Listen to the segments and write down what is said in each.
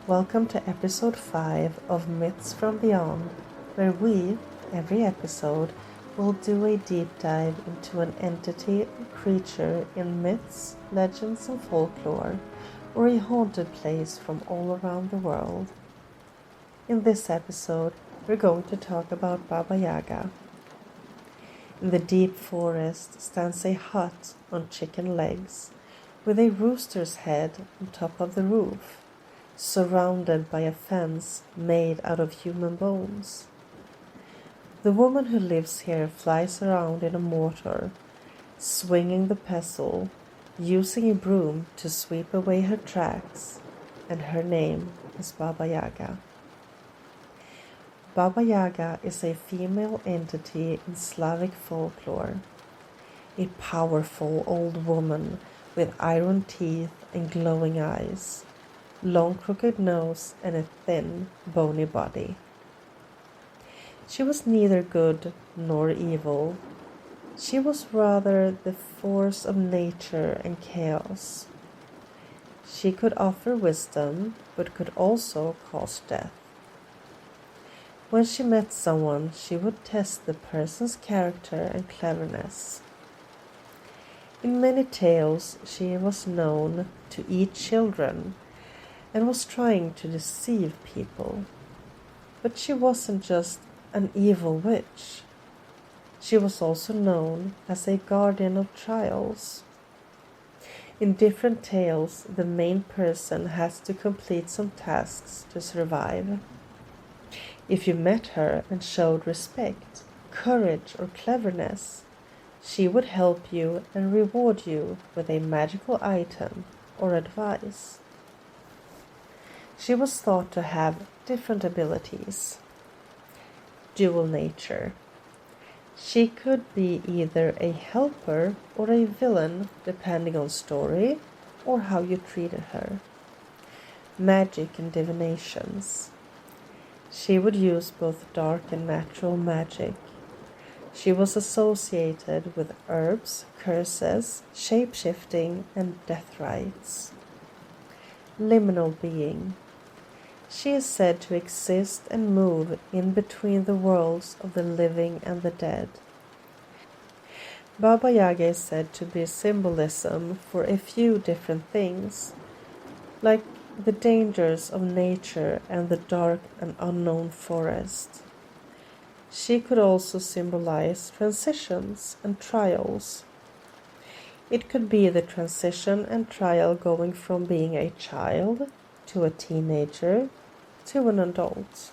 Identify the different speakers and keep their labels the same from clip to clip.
Speaker 1: Welcome to episode 5 of Myths from Beyond, where we, every episode, will do a deep dive into an entity or creature in myths, legends, and folklore, or a haunted place from all around the world. In this episode, we're going to talk about Baba Yaga. In the deep forest stands a hut on chicken legs, with a rooster's head on top of the roof, surrounded by a fence made out of human bones. The woman who lives here flies around in a mortar, swinging the pestle, using a broom to sweep away her tracks, and her name is Baba Yaga. Baba Yaga is a female entity in Slavic folklore, a powerful old woman with iron teeth and glowing eyes, long crooked nose, and a thin, bony body. She was neither good nor evil. She was rather the force of nature and chaos. She could offer wisdom, but could also cause death. When she met someone, she would test the person's character and cleverness. In many tales, she was known to eat children and was trying to deceive people. But she wasn't just an evil witch. She was also known as a guardian of trials. In different tales, the main person has to complete some tasks to survive. If you met her and showed respect, courage, or cleverness, she would help you and reward you with a magical item or advice. She was thought to have different abilities. Dual nature. She could be either a helper or a villain depending on story or how you treated her. Magic and divinations. She would use both dark and natural magic. She was associated with herbs, curses, shape-shifting, and death rites. Liminal being. She is said to exist and move in between the worlds of the living and the dead. Baba Yaga is said to be symbolism for a few different things, like the dangers of nature and the dark and unknown forest. She could also symbolize transitions and trials. It could be the transition and trial going from being a child to a teenager to an adult.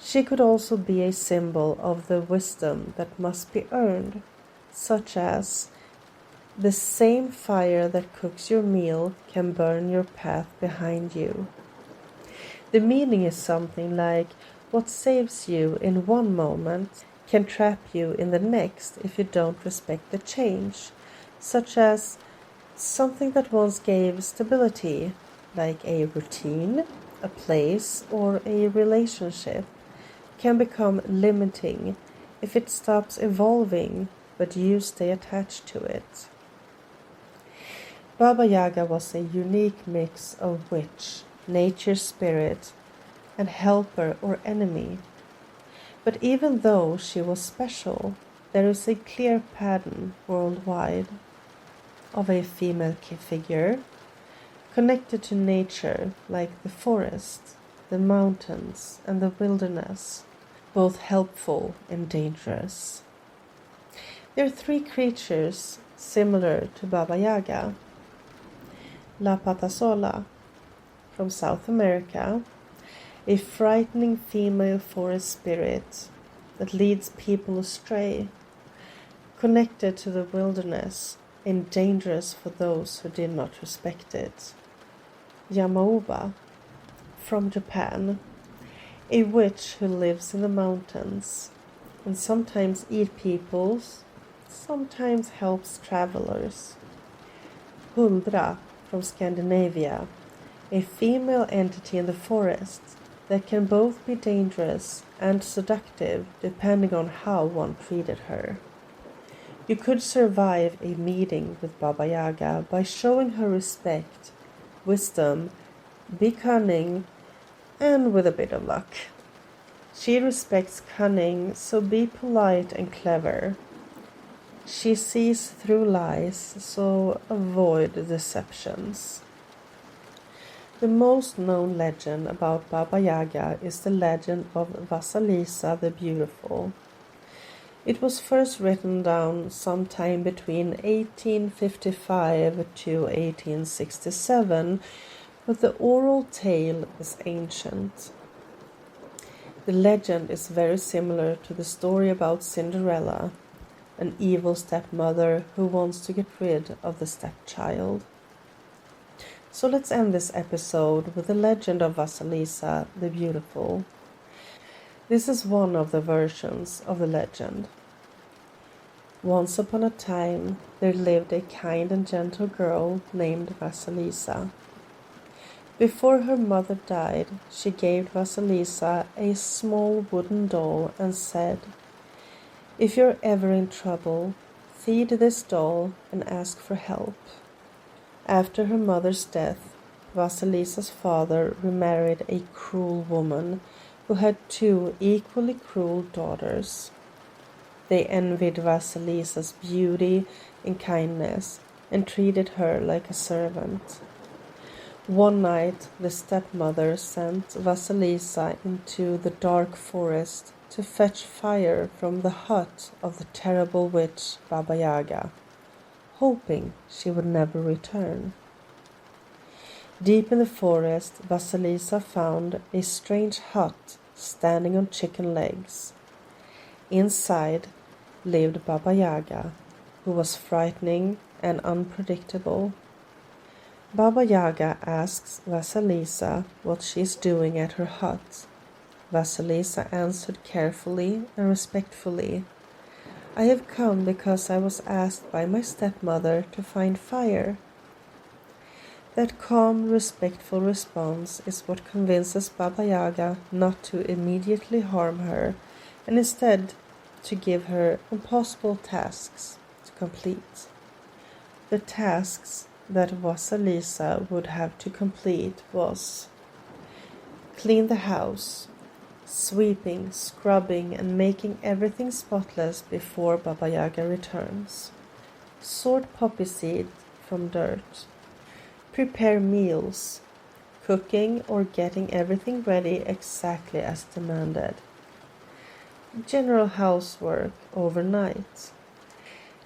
Speaker 1: She could also be a symbol of the wisdom that must be earned, such as the same fire that cooks your meal can burn your path behind you. The meaning is something like what saves you in one moment can trap you in the next if you don't respect the change, such as something that once gave stability, like a routine, a place, or a relationship, can become limiting if it stops evolving but you stay attached to it. Baba Yaga was a unique mix of witch, nature spirit, and helper or enemy. But even though she was special, there is a clear pattern worldwide of a female figure connected to nature, like the forest, the mountains, and the wilderness, both helpful and dangerous. There are 3 creatures similar to Baba Yaga. La Patasola from South America, a frightening female forest spirit that leads people astray, connected to the wilderness and dangerous for those who did not respect it. Yamauba from Japan, a witch who lives in the mountains and sometimes eats people, sometimes helps travelers. Huldra from Scandinavia, a female entity in the forest that can both be dangerous and seductive depending on how one treated her. You could survive a meeting with Baba Yaga by showing her respect, wisdom, Be cunning and with a bit of luck. She respects cunning, so be polite and clever. She sees through lies, so avoid deceptions. The most known legend about Baba Yaga is the legend of Vasalisa the Beautiful. It was first written down sometime between 1855 to 1867, but the oral tale is ancient. The legend is very similar to the story about Cinderella, an evil stepmother who wants to get rid of the stepchild. So let's end this episode with the legend of Vasalisa the Beautiful. This is one of the versions of the legend. Once upon a time, there lived a kind and gentle girl named Vasalisa. Before her mother died, she gave Vasalisa a small wooden doll and said, "If you're ever in trouble, feed this doll and ask for help." After her mother's death, Vasalisa's father remarried a cruel woman who had two equally cruel daughters. They envied Vasalisa's beauty and kindness and treated her like a servant. One night, the stepmother sent Vasalisa into the dark forest to fetch fire from the hut of the terrible witch Baba Yaga, hoping she would never return. Deep in the forest, Vasalisa found a strange hut standing on chicken legs. Inside lived Baba Yaga, who was frightening and unpredictable. Baba Yaga asks Vasalisa what she is doing at her hut. Vasalisa answered carefully and respectfully, "I have come because I was asked by my stepmother to find fire." That calm, respectful response is what convinces Baba Yaga not to immediately harm her and instead to give her impossible tasks to complete. The tasks that Vasalisa would have to complete was clean the house, sweeping, scrubbing, and making everything spotless before Baba Yaga returns. Sort poppy seed from dirt. Prepare meals, cooking or getting everything ready exactly as demanded. General housework overnight.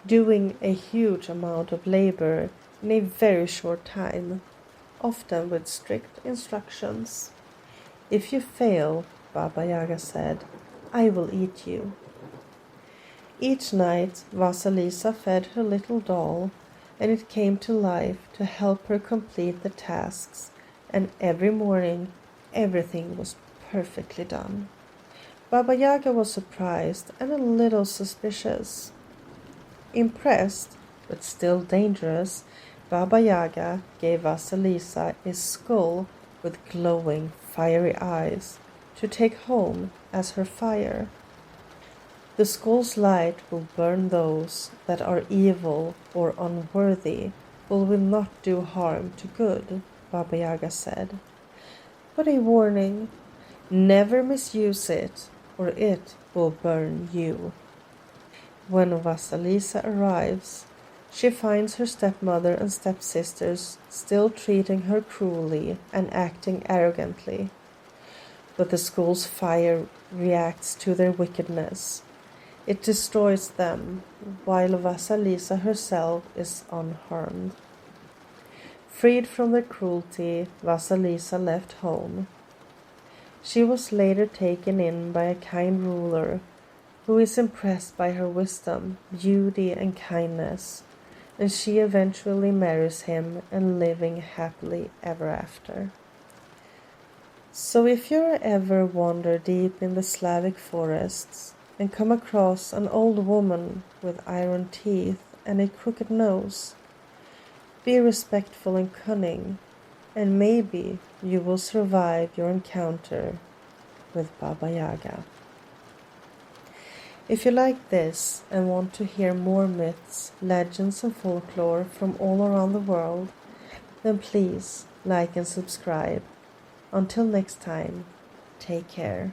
Speaker 1: Doing a huge amount of labor in a very short time, often with strict instructions. If you fail, Baba Yaga said, I will eat you. Each night, Vasalisa fed her little doll, and it came to life to help her complete the tasks, and every morning everything was perfectly done. Baba Yaga was surprised and a little suspicious. Impressed, but still dangerous, Baba Yaga gave Vasalisa a skull with glowing, fiery eyes to take home as her fire. The skull's light will burn those that are evil or unworthy, but will not do harm to good, Baba Yaga said. But a warning, never misuse it, or it will burn you. When Vasalisa arrives, she finds her stepmother and stepsisters still treating her cruelly and acting arrogantly. But the skull's fire reacts to their wickedness. It destroys them, while Vasalisa herself is unharmed. Freed from their cruelty, Vasalisa left home. She was later taken in by a kind ruler, who is impressed by her wisdom, beauty, and kindness, and she eventually marries him and living happily ever after. So if you ever wander deep in the Slavic forests and come across an old woman with iron teeth and a crooked nose, be respectful and cunning, and maybe you will survive your encounter with Baba Yaga. If you like this and want to hear more myths, legends and folklore from all around the world, then please like and subscribe. Until next time, take care.